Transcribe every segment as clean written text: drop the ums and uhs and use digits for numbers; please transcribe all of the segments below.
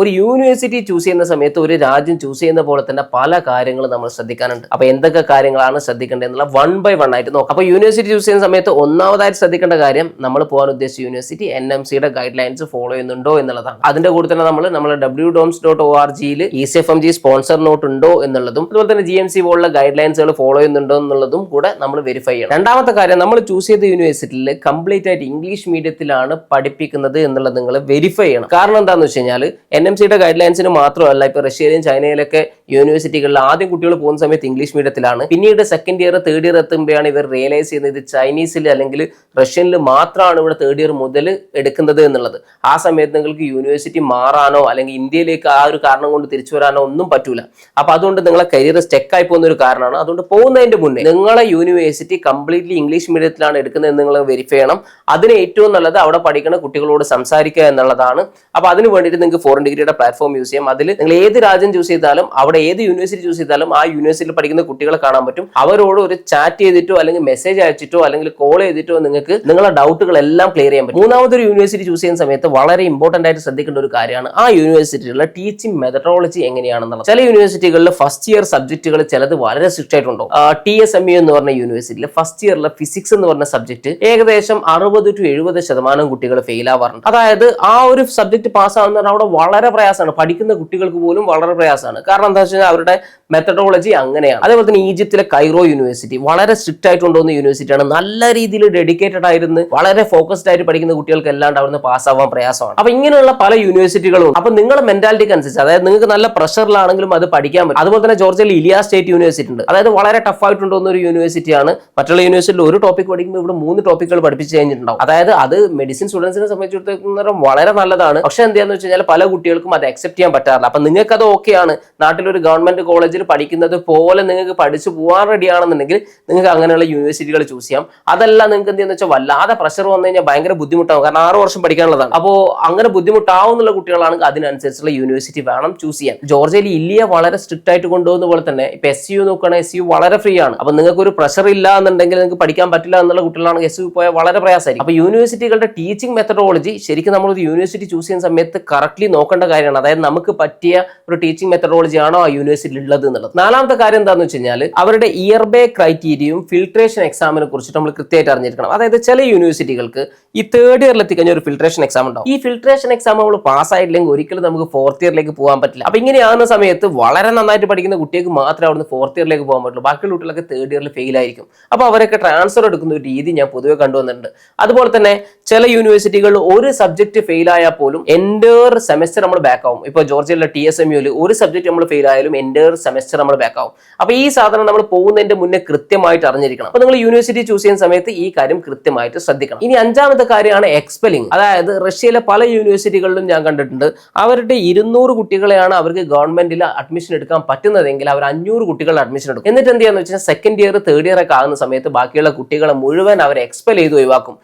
ഒരു university choose ചെയ്യുന്ന സമയത്ത് ഒരു രാജ്യം ചൂസ് ചെയ്യുന്ന പോലെ തന്നെ പല കാര്യങ്ങളും നമ്മൾ ശ്രദ്ധിക്കാനുണ്ട്. അപ്പൊ എന്തൊക്കെ കാര്യങ്ങളാണ് ശ്രദ്ധിക്കേണ്ടത് എന്നുള്ള 1 by 1 ആയിട്ട് നോക്കാം. അപ്പൊ യൂണിവേഴ്സിറ്റി ചൂസ് ചെയ്യുന്ന സമയത്ത് ഒന്നാമതായിട്ട് ശ്രദ്ധിക്കേണ്ട കാര്യം നമ്മൾ പോകാൻ ഉദ്ദേശിച്ച യൂണിവേഴ്സിറ്റി NMCയുടെ ഗൈഡ് ലൈൻസ് ഫോളോ ചെയ്യുന്നുണ്ടോ എന്നുള്ളതാണ്. അതിന്റെ കൂടെ തന്നെ നമ്മൾ www.doms.org ECFMG സ്പോൺസർ നോട്ട് ഉണ്ടോ എന്നുള്ളതും അതുപോലെ തന്നെ GMC പോലുള്ള ഗൈഡ് ലൈൻസുകൾ ഫോളോ ചെയ്യുന്നുണ്ടോ എന്നുള്ളതും കൂടെ നമ്മൾ വെരിഫൈ ചെയ്യണം. രണ്ടാമത്തെ കാര്യം, നമ്മൾ ചൂസ് ചെയ്ത യൂണിവേഴ്സിറ്റിയിൽ കംപ്ലീറ്റ് ആയിട്ട് ഇംഗ്ലീഷ് മീഡിയത്തിലാണ് പഠിപ്പിക്കുന്നത് എന്നുള്ളത് നിങ്ങൾ വെരിഫൈ ചെയ്യണം. കാരണം എന്താണെന്ന് വെച്ച് കഴിഞ്ഞാൽ NMCയുടെ ഗൈഡ് ലൈൻസിന് മാത്രമല്ല, ഇപ്പൊ റഷ്യയിലും ചൈനയിലൊക്കെ യൂണിവേഴ്സിറ്റികളിൽ ആദ്യം കുട്ടികൾ പോകുന്ന സമയത്ത് ഇംഗ്ലീഷ് മീഡിയത്തിലാണ്. പിന്നീട് സെക്കൻഡ് ഇയർ തേർഡ് ഇയർ എത്തുമ്പോഴാണ് ഇവർ റിയലൈസ് ചെയ്യുന്നത് ഇത് ചൈനീസിൽ അല്ലെങ്കിൽ റഷ്യനിൽ മാത്രമാണ് ഇവിടെ തേർഡ് ഇയർ മുതൽ എടുക്കുന്നത് എന്നുള്ളത്. ആ സമയത്ത് നിങ്ങൾക്ക് യൂണിവേഴ്സിറ്റി മാറാനോ അല്ലെങ്കിൽ ഇന്ത്യയിലേക്ക് ആ ഒരു കാരണം കൊണ്ട് തിരിച്ചു വരാനോ ഒന്നും പറ്റൂല. അപ്പൊ അതുകൊണ്ട് നിങ്ങളെ കരിയർ സ്റ്റെക്കായി പോകുന്ന ഒരു കാരണമാണ്. അതുകൊണ്ട് പോകുന്നതിന്റെ മുന്നേ നിങ്ങളെ യൂണിവേഴ്സിറ്റി കംപ്ലീറ്റ്ലി ഇംഗ്ലീഷ് മീഡിയത്തിലാണ് എടുക്കുന്നത് എന്ന് നിങ്ങൾ വെരിഫൈ ചെയ്യണം. അതിന് ഏറ്റവും നല്ലത് അവിടെ പഠിക്കുന്ന കുട്ടികളോട് സംസാരിക്കുക എന്നുള്ളതാണ്. അപ്പൊ അതിന് വേണ്ടിയിട്ട് നിങ്ങൾക്ക് ഫോറിൻ ഡിഗ്രിയുടെ പ്ലാറ്റ്ഫോം യൂസ് ചെയ്യാം. അതിൽ നിങ്ങൾ ഏത് രാജ്യം ചൂസ് ചെയ്താലും അവിടെ ഏത് യൂണിവേഴ്സിറ്റി ചൂസ് ചെയ്താലും ആ യൂണിവേഴ്സിറ്റിയിൽ പഠിക്കുന്ന കുട്ടികളെ കാണാൻ പറ്റും. അവരോട് ഒരു ചാറ്റ് ചെയ്തിട്ടോ അല്ലെങ്കിൽ മെസ്സേജ് അയച്ചിട്ടോ അല്ലെങ്കിൽ കോൾ ചെയ്തിട്ടോ നിങ്ങൾക്ക് നിങ്ങളുടെ ഡൗട്ടുകളെല്ലാം ക്ലിയർ ചെയ്യാൻ പറ്റും. മൂന്നാമതൊരു യൂണിവേഴ്സിറ്റി ചൂസ് ചെയ്യുന്ന സമയത്ത് വളരെ ഇമ്പോർട്ടന്റ് ആയിട്ട് ശ്രദ്ധിക്കേണ്ട ഒരു കാര്യമാണ് ആ യൂണിവേഴ്സിറ്റിയിലുള്ള ടീച്ചിങ് മെത്തഡോളജി എങ്ങനെയാണെന്നുള്ളത്. ചില യൂണിവേഴ്സിറ്റികളിൽ ഫസ്റ്റ് ഇയർ സബ്ജക്റ്റുകൾ ചിലത് വളരെ സ്ട്രിക്റ്റ് ആയിട്ടുണ്ടോ. TSMU എന്ന് പറഞ്ഞ യൂണിവേഴ്സിറ്റിയിൽ ഫസ്റ്റ് ഇയറിലെ ഫിസിക്സ് എന്ന് പറഞ്ഞ സബ്ജക്ട് ഏകദേശം 60 to 70% കുട്ടികൾ ഫെയിൽ ആവാറുണ്ട്. അതായത് ആ ഒരു സബ്ജക്ട് പാസ്സാവുന്ന അവിടെ വളരെ പ്രയാസമാണ്, പഠിക്കുന്ന കുട്ടികൾക്ക് പോലും വളരെ പ്രയാസമാണ്. കാരണം എന്താ വെച്ചാൽ അവരുടെ മെത്തഡോളജി അങ്ങനെയാണ്. അതേപോലെ തന്നെ ഈജിപ്തിലെ കൈറോ യൂണിവേഴ്സിറ്റി വളരെ സ്ട്രിക്റ്റ് ആയിട്ടുണ്ടോന്ന യൂണിവേഴ്സിറ്റിയാണ്. നല്ല രീതിയിൽ ഡെഡിക്കേറ്റഡ് ആയിരുന്നു വളരെ ഫോക്കസ്ഡ് ആയിട്ട് പഠിക്കുന്ന കുട്ടികൾക്ക് അല്ലാണ്ട് അവിടുന്ന് പാസ്സാവാൻ പ്രയാസമാണ്. അപ്പൊ ഇങ്ങനെയുള്ള പല യൂണിവേഴ്സിറ്റികളും അപ്പൊ നിങ്ങളുടെ മെന്റാലിറ്റിക്ക് അനുസരിച്ച്, അതായത് നിങ്ങൾക്ക് നല്ല പ്രഷറിലാണെങ്കിലും അത് പഠിക്കാൻ പറ്റും. അതുപോലെ തന്നെ ജോർജിയയിൽ ഇലിയ സ്റ്റേറ്റ് യൂണിവേഴ്സിറ്റി ഉണ്ട്. അതായത് വളരെ ടഫ് ആയിട്ടുണ്ടോന്ന ഒരു യൂണിവേഴ്സിറ്റിയാണ്. മറ്റുള്ള യൂണിവേഴ്സിറ്റിയിൽ ഒരു ടോപ്പിക് പഠിക്കുമ്പോൾ ഇവിടെ 3 ടോപ്പിക്കുകൾ പഠിപ്പിച്ച് കഴിഞ്ഞിട്ടുണ്ടാവും. അതായത് അത് മെഡിസിൻ സ്റ്റുഡൻസിനെ സംബന്ധിച്ചിടത്തോളം വളരെ നല്ലതാണ്. പക്ഷെ എന്താന്ന് വെച്ച് കഴിഞ്ഞാൽ പല കുട്ടികൾക്കും അത് അക്സെപ്റ്റ് ചെയ്യാൻ പറ്റാറില്ല. അപ്പൊ നിങ്ങൾക്ക് അത് ഓക്കെയാണ്, നാട്ടിലൊരു ഗവൺമെന്റ് കോളേജിൽ പഠിക്കുന്നത് പോലെ നിങ്ങൾക്ക് പഠിച്ചു പോകാൻ റെഡി ആണെന്നുണ്ടെങ്കിൽ നിങ്ങൾക്ക് അങ്ങനെയുള്ള യൂണിവേഴ്സിറ്റികൾ ചൂസ് ചെയ്യാം. അതല്ല നിങ്ങൾക്ക് എന്താന്ന് വെച്ചാൽ വല്ലാതെ പ്രഷർ വന്നു കഴിഞ്ഞാൽ ഭയങ്കര ബുദ്ധിമുട്ടാവും. കാരണം 6 വർഷം പഠിക്കാനുള്ളതാണ്. അപ്പോൾ അങ്ങനെ ബുദ്ധിമുട്ടാവുന്നുള്ള കുട്ടികളാണെങ്കിൽ അതിനനുസരിച്ചുള്ള യൂണിവേഴ്സിറ്റി വേണം ചൂസ് ചെയ്യാൻ. ജോർജിയയിൽ ഇല്ലിയ വളരെ സ്ട്രിക്റ്റ് ആയിട്ട് കൊണ്ടുപോകുന്ന പോലെ തന്നെ ഇപ്പൊ SU നോക്കുകയാണെങ്കിൽ SU വളരെ ഫ്രീ ആണ്. അപ്പൊ നിങ്ങൾക്ക് ഒരു പ്രഷർ ഇല്ല എന്നുണ്ടെങ്കിൽ നിങ്ങൾക്ക് പഠിക്കാൻ പറ്റില്ല എന്നുള്ള കുട്ടികളാണെങ്കിൽ SU പോയാൽ വളരെ പ്രയാസമായിരിക്കും. അപ്പൊ യൂണിവേഴ്സിറ്റികളുടെ ടീച്ചിങ് മെത്തഡോളജി ശരിക്കും നമ്മളൊരു യൂണിവേഴ്സിറ്റി ചൂസ് ചെയ്യുന്ന സമയത്ത് കറക്റ്റ്ലി നോക്കേണ്ട കാര്യമാണ്. അതായത് നമുക്ക് പറ്റിയ ഒരു ടീച്ചിങ് മെത്തഡോളജി ആണോ ആ യൂണിവേഴ്സിറ്റി ഉള്ളത് എന്നുള്ളത്. നാലാമത്തെ കാര്യം എന്താണെന്ന് വെച്ച് കഴിഞ്ഞാൽ അവരുടെ ഇയർ ബേ ക്രൈറ്റീരിയയും ഫിൽട്രേഷൻ എക്സാമിനെ കുറിച്ചിട്ട് നമ്മൾ കൃത്യമായിട്ട് അറിഞ്ഞിരിക്കണം. അതായത് ചില യൂണിവേഴ്സിറ്റികൾക്ക് ഈ തേർഡ് ഇയറിൽ എത്തിക്കഴിഞ്ഞ ഒരു ഫിൽട്രേഷൻ എക്സാം ഉണ്ടാവും. ഈ ഫിൽട്രേഷൻ എക്സാം നമ്മൾ പാസ്സായില്ലെങ്കിൽ ഒരിക്കലും നമുക്ക് ഫോർത്ത് ഇയറിലേക്ക് പോകാൻ പറ്റില്ല. അപ്പൊ ഇങ്ങനെയാകുന്ന സമയത്ത് വളരെ നന്നായിട്ട് പഠിക്കുന്ന കുട്ടികൾക്ക് മാത്രമേ അവിടുന്ന് ഫോർത്ത് ഇയറിലേക്ക് പോകാൻ പറ്റുള്ളൂ. ബാക്കിയുള്ള കുട്ടികളൊക്കെ തേർഡ് ഇയറിൽ ഫെയിൽ ആയിരിക്കും. അപ്പൊ അവരൊക്കെ ട്രാൻസ്ഫർ എടുക്കുന്ന ഒരു രീതി ഞാൻ പൊതുവെ കണ്ടുവന്നിട്ടുണ്ട്. അതുപോലെ തന്നെ ചില യൂണിവേഴ്സിറ്റികളിൽ ഒരു സബ്ജക്ട് ഫെയിൽ ആയാൽ പോലും എൻഡർ സെമസ്റ്റർ നമ്മൾ ബാക്ക് ആവും. ഇപ്പൊ ജോർജിയയിലെ TSMUയിൽ ഒരു സബ്ജക്ട് നമ്മൾ ഫെയിൽ ആയാലും എൻഡർ സെമസ്റ്റർ നമ്മൾ ബാക്ക് ആവും. അപ്പൊ ഈ സാധനം നമ്മൾ പോകുന്നതിന്റെ മുന്നേ കൃത്യമായിട്ട് അറിഞ്ഞിരിക്കണം. അപ്പൊ നിങ്ങൾ യൂണിവേഴ്സിറ്റി ചൂസ് ചെയ്യുന്ന സമയത്ത് ഈ കാര്യം കൃത്യമായിട്ട് ശ്രദ്ധിക്കണം. ഇനി അഞ്ചാമത്തെ കാര്യമാണ് എക്സ്പെല്ലിംഗ്. അതായത് റഷ്യയിലെ പല യൂണിവേഴ്സിറ്റികളിലും ഞാൻ കണ്ടിട്ടുണ്ട് അവരുടെ 200 കുട്ടികളെയാണ് അവർക്ക് ഗവൺമെന്റിൽ അഡ്മിഷൻ എടുക്കാൻ പറ്റുന്നതെങ്കിൽ അവർ 500 കുട്ടികളുടെ അഡ്മിഷൻ എടുക്കും. എന്നിട്ട് എന്ത് ചെയ്യാന്ന് വെച്ചാൽ സെക്കൻഡ് ഇയർ തേർഡ് ഇയർ ഒക്കെ ആകുന്ന സമയത്ത് ബാക്കിയുള്ള കുട്ടികളെ മുഴുവൻ അവർ എക്സ്പെൽ ചെയ്ത് ഒഴിവാക്കും.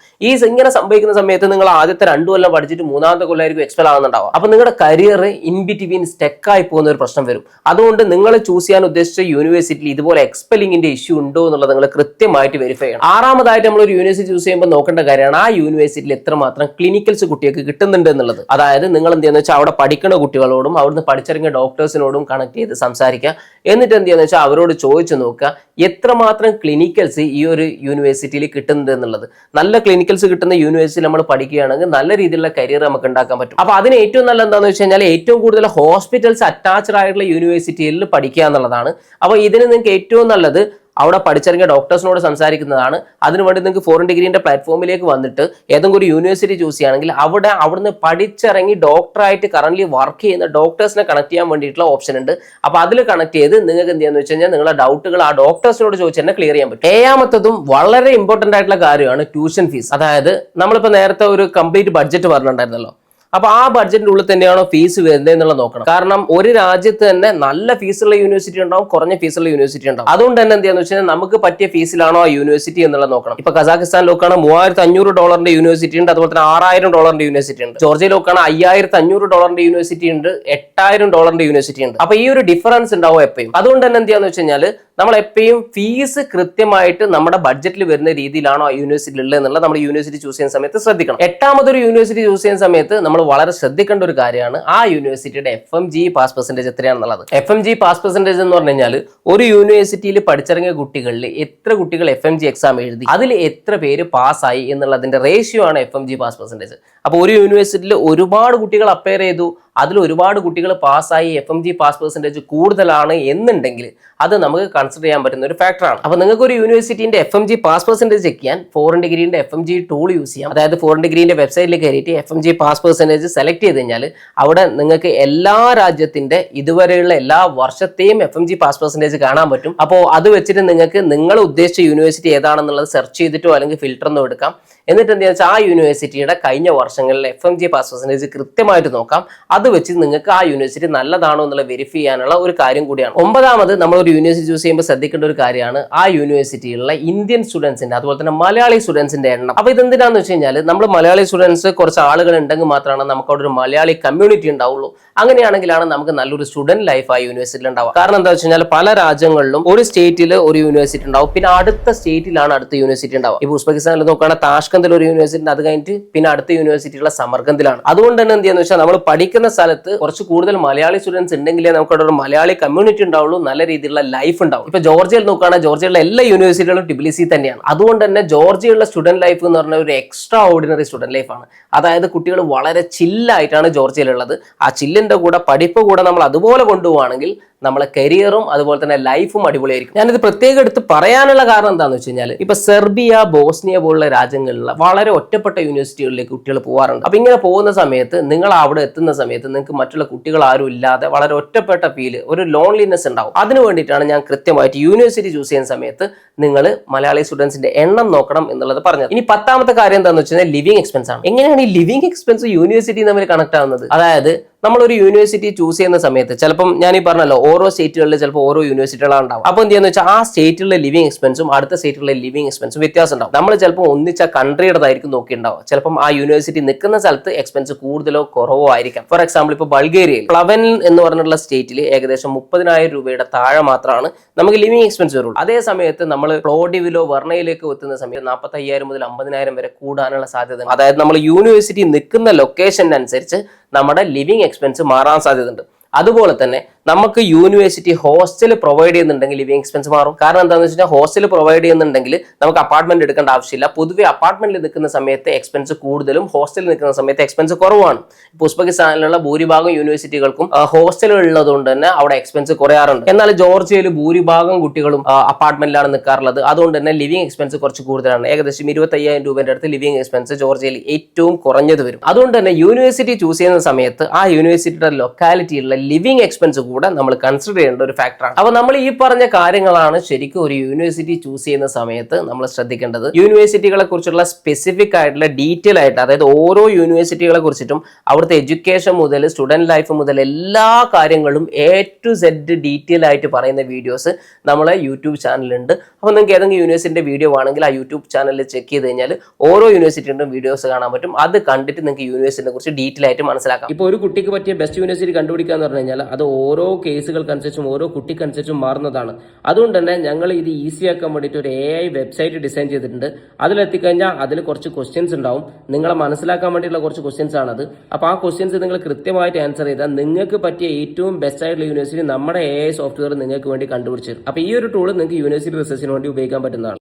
ഇങ്ങനെ സംഭവിക്കുന്ന സമയത്ത് നിങ്ങൾ ആദ്യത്തെ 2 കൊല്ലം പഠിച്ചിട്ട് മൂന്നാമത്തെ കൊല്ലമായിരിക്കും എക്സ്പെൽ ആവുന്നുണ്ടാവും. അപ്പൊ നിങ്ങളുടെ കരിയർ ഇൻ ബിറ്റ്വീൻ സ്റ്റെക്കായി പോകുന്ന ഒരു പ്രശ്നം വരും. അതുകൊണ്ട് നിങ്ങൾ ചൂസ് ചെയ്യാൻ ഉദ്ദേശിച്ച യൂണിവേഴ്സിറ്റിയിൽ ഇതുപോലെ എക്സ്പെല്ലിംഗിന്റെ ഇഷ്യൂ ഉണ്ടോ എന്നുള്ളത് നിങ്ങൾ കൃത്യമായിട്ട് വെരിഫൈ ചെയ്യണം. ആറാമതായിട്ട് നമ്മൾ ഒരു യൂണിവേഴ്സിറ്റി ചൂസ് ചെയ്യുമ്പോൾ നോക്കേണ്ട കാര്യമാണ് ആ യൂണിവേഴ്സിറ്റിയിൽ എത്രമാത്രം ക്ലിനിക്കൽസ് കുട്ടികൾക്ക് കിട്ടുന്നുണ്ട് എന്നുള്ളത്. അതായത് നിങ്ങൾ എന്ത് ചെയ്യുന്ന വെച്ചാൽ അവിടെ പഠിക്കുന്ന കുട്ടികളോടും അവിടുന്ന് പഠിച്ചിറങ്ങിയ ഡോക്ടേഴ്സിനോടും കണക്ട് ചെയ്ത് സംസാരിക്കുക. എന്നിട്ട് എന്ത് ചെയ്യുന്ന വെച്ചാൽ അവരോട് ചോദിച്ചു നോക്കുക എത്രമാത്രം ക്ലിനിക്കൽസ് ഈ ഒരു യൂണിവേഴ്സിറ്റിയിൽ കിട്ടുന്നുണ്ട് എന്നുള്ളത്. നല്ല ക്ലിനിക്കൽസ് കിട്ടുന്ന യൂണിവേഴ്സിറ്റി നമ്മൾ പഠിക്കുകയാണെങ്കിൽ നല്ല രീതിയിലുള്ള കരിയർ നമുക്ക് ഉണ്ടാക്കാൻ പറ്റും. അപ്പൊ അതിന് ഏറ്റവും നല്ല എന്താണെന്ന് വെച്ച് കഴിഞ്ഞാൽ ഏറ്റവും കൂടുതൽ ഹോസ്പിറ്റൽസ് അറ്റാച്ച്ഡ് ആയിട്ടുള്ള യൂണിവേഴ്സിറ്റിയിൽ പഠിക്കുക എന്നുള്ളതാണ്. അപ്പൊ ഇതിന് നിങ്ങൾക്ക് ഏറ്റവും നല്ലത് അവിടെ പഠിച്ചിറങ്ങിയ ഡോക്ടേഴ്സിനോട് സംസാരിക്കുന്നതാണ്. അതിനുവേണ്ടി നിങ്ങൾക്ക് ഫോറിൻ ഡിഗ്രീന്റെ പ്ലാറ്റ്ഫോമിലേക്ക് വന്നിട്ട് ഏതെങ്കിലും ഒരു യൂണിവേഴ്സിറ്റി ചൂസ് ചെയ്യുകയാണെങ്കിൽ അവിടുന്ന് പഠിച്ചിറങ്ങി ഡോക്ടറായിട്ട് കറന്റ് വർക്ക് ചെയ്യുന്ന ഡോക്ടേഴ്സിനെ കണക്ട് ചെയ്യാൻ വേണ്ടിയിട്ടുള്ള ഓപ്ഷൻ ഉണ്ട്. അപ്പൊ അതിൽ കണക്ട് ചെയ്ത് നിങ്ങൾക്ക് എന്ത് ചെയ്യാന്ന് വെച്ച് കഴിഞ്ഞാൽ നിങ്ങളുടെ ഡൗട്ടുകൾ ആ ഡോക്ടേഴ്സിനോട് ചോദിച്ച് തന്നെ ക്ലിയർ ചെയ്യാൻ പറ്റും. ഏഴാമത്തതും വളരെ ഇമ്പോർട്ടന്റ് ആയിട്ടുള്ള കാര്യമാണ് ട്യൂഷൻ ഫീസ്. അതായത് നമ്മളിപ്പോ നേരത്തെ ഒരു കംപ്ലീറ്റ് ബഡ്ജറ്റ് പറഞ്ഞിട്ടുണ്ടായിരുന്നല്ലോ. അപ്പൊ ആ ബഡ്ജറ്റിന്റെ ഉള്ളിൽ തന്നെയാണോ ഫീസ് വരുന്നത് എന്നുള്ളത് നോക്കണം. കാരണം ഒരു രാജ്യത്ത് തന്നെ നല്ല ഫീസുള്ള യൂണിവേഴ്സിറ്റി ഉണ്ടാവും, കുറഞ്ഞ ഫീസുള്ള യൂണിവേഴ്സിറ്റി ഉണ്ടാവും. അതുകൊണ്ട് തന്നെ എന്ത് ചെയ്യാന്ന് വെച്ചാൽ നമുക്ക് പറ്റിയ ഫീസിലാണോ ആ യൂണിവേഴ്സിറ്റി എന്നുള്ളത് നോക്കണം. ഇപ്പൊ കസാഖിസ്ഥാൻ നോക്കാണ് $3500 യൂണിവേഴ്സിറ്റി ഉണ്ട്, അതുപോലെ തന്നെ $6000 യൂണിവേഴ്സിറ്റി ഉണ്ട്. ജോർജിയ നോക്കാണ് $5500 യൂണിവേഴ്സിറ്റി ഉണ്ട്, $8000 യൂണിവേഴ്സിറ്റി ഉണ്ട്. അപ്പൊ ഈ ഒരു ഡിഫറൻസ് ഉണ്ടാവും എപ്പോഴും. അതുകൊണ്ട് തന്നെ എന്ത് ചെയ്യാന്ന് വെച്ച് കഴിഞ്ഞാൽ നമ്മൾ എപ്പോഴും ഫീസ് കൃത്യമായിട്ട് നമ്മുടെ ബഡ്ജറ്റിൽ വരുന്ന രീതിയിലാണോ ആ യൂണിവേഴ്സിറ്റി ഉള്ളത് എന്നുള്ളത് നമ്മൾ യൂണിവേഴ്സിറ്റി ചൂസ് ചെയ്യുന്ന സമയത്ത് ശ്രദ്ധിക്കണം. എട്ടാമതൊരു യൂണിവേഴ്സിറ്റി ചൂസ് ചെയ്യുന്ന സമയത്ത് നമ്മൾ വളരെ ശ്രദ്ധിക്കേണ്ട ഒരു കാര്യമാണ് ആ യൂണിവേഴ്സിറ്റിയുടെ FMG പാസ് പെർസെന്റേജ് എത്രയാണെന്നുള്ളത്. FMG പാസ് പെർസെന്റേജ് എന്ന് പറഞ്ഞു കഴിഞ്ഞാൽ ഒരു യൂണിവേഴ്സിറ്റിയിൽ പഠിച്ചിറങ്ങിയ കുട്ടികളിൽ എത്ര കുട്ടികൾ FMG എക്സാം എഴുതി അതിൽ എത്ര പേര് പാസ്സായി എന്നുള്ളതിന്റെ റേഷ്യോ ആണ് FMG പാസ് പെർസെന്റേജ്. അപ്പോൾ ഒരു യൂണിവേഴ്സിറ്റിയിൽ ഒരുപാട് കുട്ടികൾ അപ്പയർ ചെയ്തു, അതിൽ ഒരുപാട് കുട്ടികൾ പാസ്സായി, FMG പാസ് പെർസെന്റേജ് കൂടുതലാണ് എന്നുണ്ടെങ്കിൽ അത് നമുക്ക് കൺസിഡർ ചെയ്യാൻ പറ്റുന്ന ഒരു ഫാക്ടറാണ്. അപ്പോൾ നിങ്ങൾക്ക് ഒരു യൂണിവേഴ്സിറ്റിന്റെ FMG പാസ് പെർസെന്റേജ് ചെക്ക് ചെയ്യാൻ ഫോറിൻ ഡിഗ്രീന്റെ FMG ടൂൾ യൂസ് ചെയ്യാം. അതായത് ഫോറിൻ ഡിഗ്രീന്റെ വെബ്സൈറ്റിൽ കയറിയിട്ട് FMG പാസ് പെർസെന്റേജ് സെലക്ട് ചെയ്ത് കഴിഞ്ഞാൽ അവിടെ നിങ്ങൾക്ക് എല്ലാ രാജ്യത്തിന്റെ ഇതുവരെയുള്ള എല്ലാ വർഷത്തെയും FMG പാസ് പെർസെന്റേജ് കാണാൻ പറ്റും. അപ്പോൾ അത് വെച്ചിട്ട് നിങ്ങൾക്ക് നിങ്ങൾ ഉദ്ദേശിച്ച യൂണിവേഴ്സിറ്റി ഏതാണെന്നുള്ളത് സെർച്ച് ചെയ്തിട്ടോ അല്ലെങ്കിൽ ഫിൽറ്ററിനോ എടുക്കാം. എന്നിട്ട് എന്താ വെച്ചാൽ ആ യൂണിവേഴ്സിറ്റിയുടെ കഴിഞ്ഞ വർഷങ്ങളിലെ FMG പാസ് പെർസെന്റേജ് കൃത്യമായിട്ട് നോക്കാം. അത് വെച്ച് നിങ്ങൾക്ക് ആ യൂണിവേഴ്സിറ്റി നല്ലതാണോ എന്നുള്ള വെരിഫൈ ചെയ്യാനുള്ള ഒരു കാര്യം കൂടിയാണ്. ഒമ്പതാമത് നമ്മൾ ഒരു യൂണിവേഴ്സിറ്റി ചൂസ് ചെയ്യുമ്പോൾ ശ്രദ്ധിക്കേണ്ട ഒരു കാര്യമാണ് ആ യൂണിവേഴ്സിറ്റിയിലുള്ള ഇന്ത്യൻ സ്റ്റുഡൻസിന്റെ അതുപോലെ തന്നെ മലയാളി സ്റ്റുഡൻസിന്റെ എണ്ണം. അപ്പോൾ ഇതെന്തിനാന്ന് വെച്ച് കഴിഞ്ഞാൽ നമ്മൾ മലയാളി സ്റ്റുഡൻസ് കുറച്ച് ആളുകൾ ഉണ്ടെങ്കിൽ മാത്രമാണ് നമുക്ക് അവിടെ ഒരു മലയാളി കമ്മ്യൂണിറ്റി ഉണ്ടാവുള്ളൂ. അങ്ങനെയാണെങ്കിലാണ് നമുക്ക് നല്ലൊരു സ്റ്റുഡന്റ് ലൈഫ് ആ യൂണിവേഴ്സിറ്റിയിൽ ഉണ്ടാവുക. കാരണം എന്താ വെച്ച് കഴിഞ്ഞാൽ പല രാജ്യങ്ങളിലും ഒരു സ്റ്റേറ്റിൽ ഒരു യൂണിവേഴ്സിറ്റി ഉണ്ടാവും, പിന്നെ അടുത്ത സ്റ്റേറ്റിലാണ് അടുത്ത യൂണിവേഴ്സിറ്റി ഉണ്ടാവുക. ഇപ്പോൾ ഉസ്ബെക്കിസ്ഥാനിൽ നോക്കുകയാണെങ്കിൽ താഷ്കന്തിൽ ഒരു യൂണിവേഴ്സിറ്റി, അത് കഴിഞ്ഞിട്ട് പിന്നെ അടുത്ത യൂണിവേഴ്സിറ്റിയുള്ള സമർഖന്ദിലാണ്. അതുകൊണ്ട് തന്നെ എന്ത് ചെയ്യാന്ന് വെച്ചാൽ നമ്മൾ പഠിക്കുന്ന സ്ഥലത്ത് കുറച്ച് കൂടുതൽ മലയാളി സ്റ്റുഡൻസ് ഉണ്ടെങ്കിലേ നമുക്ക് അവിടെ ഒരു മലയാളി കമ്മ്യൂണിറ്റി ഉണ്ടാവുള്ളൂ, നല്ല രീതിയിലുള്ള ലൈഫ് ഉണ്ടാവും. ഇപ്പൊ ജോർജിയയിൽ നോക്കുകയാണെങ്കിൽ ജോർജിയയിലെ എല്ലാ യൂണിവേഴ്സിറ്റികളും ടിബിലിസി തന്നെയാണ്. അതുകൊണ്ട് തന്നെ ജോർജിയയുള്ള സ്റ്റുഡന്റ് ലൈഫ് എന്ന് പറഞ്ഞ ഒരു എക്സ്ട്രാ ഓർഡിനറി സ്റ്റുഡന്റ് ലൈഫാണ്. അതായത് കുട്ടികൾ വളരെ ചില്ലായിട്ടാണ് ജോർജിയയിലുള്ളത്. ആ ചില്ലിന്റെ കൂടെ പഠിപ്പ് കൂടെ നമ്മൾ അതുപോലെ കൊണ്ടുപോവുകയാണെങ്കിൽ നമ്മളെ കരിയറും അതുപോലെ തന്നെ ലൈഫും അടിപൊളിയായിരിക്കും. ഞാനിത് പ്രത്യേകം എടുത്ത് പറയാനുള്ള കാരണം എന്താണെന്ന് വെച്ച് കഴിഞ്ഞാൽ ഇപ്പൊ സെർബിയ, ബോസ്നിയ പോലുള്ള രാജ്യങ്ങളിലുള്ള വളരെ ഒറ്റപ്പെട്ട യൂണിവേഴ്സിറ്റികളിലേക്ക് കുട്ടികൾ പോകാറുണ്ട്. അപ്പൊ ഇങ്ങനെ പോകുന്ന സമയത്ത് നിങ്ങൾ അവിടെ എത്തുന്ന സമയത്ത് നിങ്ങൾക്ക് മറ്റുള്ള കുട്ടികൾ ആരും ഇല്ലാതെ വളരെ ഒറ്റപ്പെട്ട ഫീല്, ഒരു ലോൺലിനെസ് ഉണ്ടാവും. അതിന് വേണ്ടിയിട്ടാണ് ഞാൻ കൃത്യമായിട്ട് യൂണിവേഴ്സിറ്റി ചൂസ് ചെയ്യുന്ന സമയത്ത് നിങ്ങൾ മലയാളി സ്റ്റുഡൻസിന്റെ എണ്ണം നോക്കണം എന്നുള്ളത് പറഞ്ഞത്. ഇനി പത്താമത്തെ കാര്യം എന്താണെന്ന് വെച്ച് കഴിഞ്ഞാൽ ലിവിംഗ് എക്സ്പെൻസ് ആണ്. എങ്ങനെയാണ് ഈ ലിവിംഗ് എക്സ്പെൻസ് യൂണിവേഴ്സിറ്റി തമ്മിൽ കണക്ട് ആവുന്നത്? അതായത് നമ്മളൊരു യൂണിവേഴ്സിറ്റി ചൂസ് ചെയ്യുന്ന സമയത്ത് ചിലപ്പം ഞാൻ ഈ പറഞ്ഞല്ലോ ഓരോ സ്റ്റേറ്റുകളിൽ ചിലപ്പോൾ ഓരോ യൂണിവേഴ്സിറ്റികളാണ് ഉണ്ടാവും. അപ്പോൾ എന്ത് ചെയ്യാന്ന് വെച്ചാൽ ആ സ്റ്റേറ്റിലെ ലിവിംഗ് എക്സ്പെൻസും അടുത്ത സ്റ്റേറ്റിലെ ലിവിംഗ് എക്സ്പെൻസും വ്യത്യാസം ഉണ്ടാവും. നമ്മൾ ചിലപ്പോൾ ഒന്നിച്ച കൺട്രിയുടേതായിരിക്കും നോക്കിയിട്ടുണ്ടാവും. ചിലപ്പം ആ യൂണിവേഴ്സിറ്റി നിൽക്കുന്ന സ്ഥലത്ത് എക്സ്പെൻസ് കൂടുതലോ കുറവോ ആയിരിക്കാം. ഫോർ എക്സാമ്പിൾ ഇപ്പോൾ ബൾഗേറിയയിൽ പ്ലവൻ എന്ന് പറഞ്ഞിട്ടുള്ള സ്റ്റേറ്റിൽ ഏകദേശം 30,000 രൂപയുടെ താഴെ മാത്രമാണ് നമുക്ക് ലിവിംഗ് എക്സ്പെൻസ് വരുള്ളൂ. അതേ സമയത്ത് നമ്മൾ പ്ലോഡിവിലോ വെർണയിലേക്ക് എത്തുന്ന സമയത്ത് 45,000 മുതൽ 50,000 വരെ കൂടാനുള്ള സാധ്യത. അതായത് നമ്മൾ യൂണിവേഴ്സിറ്റി നിൽക്കുന്ന ലൊക്കേഷനനുസരിച്ച് നമ്മുടെ ലിവിംഗ് എക്സ്പെൻസ് മാറാൻ സാധ്യതയുണ്ട്. അതുപോലെ തന്നെ നമുക്ക് യൂണിവേഴ്സിറ്റി ഹോസ്റ്റൽ പ്രൊവൈഡ് ചെയ്യുന്നുണ്ടെങ്കിൽ ലിവിംഗ് എക്സ്പെൻസ് മാറും. കാരണം എന്താണെന്ന് വെച്ചാൽ ഹോസ്റ്റൽ പ്രൊവൈഡ് ചെയ്യുന്നുണ്ടെങ്കിൽ നമുക്ക് അപ്പാർട്ട്മെന്റ് എടുക്കേണ്ട ആവശ്യമില്ല. പൊതുവെ അപ്പാർട്ട്മെന്റിൽ നിൽക്കുന്ന സമയത്ത് എക്സ്പെൻസ് കൂടുതലും ഹോസ്റ്റലിൽ നിൽക്കുന്ന സമയത്ത് എക്സ്പെൻസ് കുറവാണ്. ഇപ്പോൾ ഉസ്ബെക്കിസ്ഥാനിലുള്ള ഭൂരിഭാഗം യൂണിവേഴ്സിറ്റികൾക്കും ഹോസ്റ്റൽ ഉള്ളതുകൊണ്ട് തന്നെ അവിടെ എക്സ്പെൻസ് കുറയാറുണ്ട്. എന്നാൽ ജോർജിയയിൽ ഭൂരിഭാഗം കുട്ടികളും അപ്പാർട്ട്മെന്റിലാണ് നിൽക്കാറുള്ളത്. അതുകൊണ്ട് തന്നെ ലിവിംഗ് എക്സ്പെൻസ് കുറച്ച് കൂടുതലാണ്. ഏകദേശം 25,000 രൂപയുടെ അടുത്ത് ലിവിംഗ് എക്സ്പെൻസ് ജോർജിയയിൽ ഏറ്റവും കുറഞ്ഞത് വരും. അതുകൊണ്ട് തന്നെ യൂണിവേഴ്സിറ്റി ചൂസ് ചെയ്യുന്ന സമയത്ത് ആ യൂണിവേഴ്സിറ്റിയുടെ ലൊക്കാലിറ്റിയിലുള്ള ലിവിംഗ് എക്സ്പെൻസ് കൂടെ നമ്മൾ കൺസിഡർ ചെയ്യേണ്ട ഒരു ഫാക്ടറാണ്. അപ്പൊ നമ്മൾ ഈ പറഞ്ഞ കാര്യങ്ങളാണ് ശരിക്കും ഒരു യൂണിവേഴ്സിറ്റി ചൂസ് ചെയ്യുന്ന സമയത്ത് നമ്മൾ ശ്രദ്ധിക്കേണ്ടത്. യൂണിവേഴ്സിറ്റികളെ കുറിച്ചുള്ള സ്പെസിഫിക് ആയിട്ടുള്ള ഡീറ്റെയിൽ ആയിട്ട്, അതായത് ഓരോ യൂണിവേഴ്സിറ്റികളെ കുറിച്ചിട്ടും അവിടുത്തെ എഡ്യൂക്കേഷൻ മുതൽ സ്റ്റുഡന്റ് ലൈഫ് മുതൽ എല്ലാ കാര്യങ്ങളും A to Z ഡീറ്റെയിൽ ആയിട്ട് പറയുന്ന വീഡിയോസ് നമ്മളെ യൂട്യൂബ് ചാനലുണ്ട്. അപ്പോൾ നിങ്ങൾക്ക് ഏതെങ്കിലും യൂണിവേഴ്സിറ്റിന്റെ വീഡിയോ ആണെങ്കിൽ ആ യൂട്യൂബ് ചാനലിൽ ചെക്ക് ചെയ്ത് കഴിഞ്ഞാൽ ഓരോ യൂണിവേഴ്സിറ്റിയുടെ വീഡിയോസ് കാണാൻ പറ്റും. അത് കണ്ടിട്ട് നിങ്ങൾക്ക് യൂണിവേഴ്സിറ്റിനെ കുറിച്ച് ഡീറ്റെയിൽ ആയിട്ട് മനസ്സിലാക്കാം. ഇപ്പോൾ ഒരു കുട്ടിക്ക് പറ്റിയ ബെസ്റ്റ് യൂണിവേഴ്സിറ്റി കണ്ടുപിടിക്കുക എന്ന് പറഞ്ഞു കഴിഞ്ഞാൽ അത് ഓരോ കേസുകൾക്കനുസരിച്ചും ഓരോ കുട്ടിക്കനുസരിച്ചും മാറുന്നതാണ്. അതുകൊണ്ട് തന്നെ ഞങ്ങൾ ഇത് ഈസി ആക്കാൻ വേണ്ടിയിട്ട് ഒരു AI വെബ്സൈറ്റ് ഡിസൈൻ ചെയ്തിട്ടുണ്ട്. അതിലെത്തിക്കഴിഞ്ഞാൽ അതിൽ കുറച്ച് ക്വസ്റ്റ്യൻസ് ഉണ്ടാവും. നിങ്ങളെ മനസ്സിലാക്കാൻ വേണ്ടിയിട്ടുള്ള കുറച്ച് ക്വസ്റ്റ്യൻസ് ആണത്. അപ്പോൾ ആ ക്വസ്റ്റ്യൻസ് നിങ്ങൾ കൃത്യമായിട്ട് ആൻസർ ചെയ്താൽ നിങ്ങൾക്ക് പറ്റിയ ഏറ്റവും ബെസ്റ്റ് ആയിട്ടുള്ള യൂണിവേഴ്സിറ്റി നമ്മുടെ AI സോഫ്റ്റ്വെയർ നിങ്ങൾക്ക് വേണ്ടി കണ്ടുപിടിച്ചു. അപ്പോൾ ഈ ഒരു ടൂൾ നിങ്ങൾക്ക് യൂണിവേഴ്സിറ്റി റിസർച്ചിന് വേണ്ടി ഉപയോഗിക്കാൻ പറ്റുന്നതാണ്.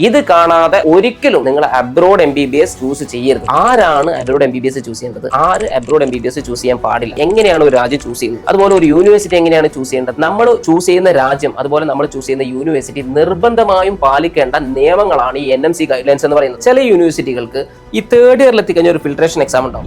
ഇത് കാണാതെ ഒരിക്കലും നിങ്ങൾ അബ്രോഡ് MBBS ചൂസ് ചെയ്യരുത്. ആരാണ് അബ്രോഡ് MBBS ചൂസ് ചെയ്യേണ്ടത്, ആര് അബ്രോഡ് MBBS ചൂസ് ചെയ്യാൻ പാടില്ല, എങ്ങനെയാണ് ഒരു രാജ്യം ചൂസ് ചെയ്യുന്നത്, അതുപോലെ ഒരു യൂണിവേഴ്സിറ്റി എങ്ങനെയാണ് ചൂസ് ചെയ്യേണ്ടത്, നമ്മൾ ചൂസ് ചെയ്യുന്ന രാജ്യം അതുപോലെ നമ്മൾ ചൂസ് ചെയ്യുന്ന യൂണിവേഴ്സിറ്റി നിർബന്ധമായും പാലിക്കേണ്ട നിയമങ്ങളാണ് ഈ NMC ഗൈഡ്ലൈൻസ് എന്ന് പറയുന്നത്. ചില യൂണിവേഴ്സിറ്റികൾക്ക് ഈ 3rd ഇയറിൽ എത്തിക്കഴിഞ്ഞ ഒരു ഫിൽട്രേഷൻ എക്സാം ഉണ്ടാവും.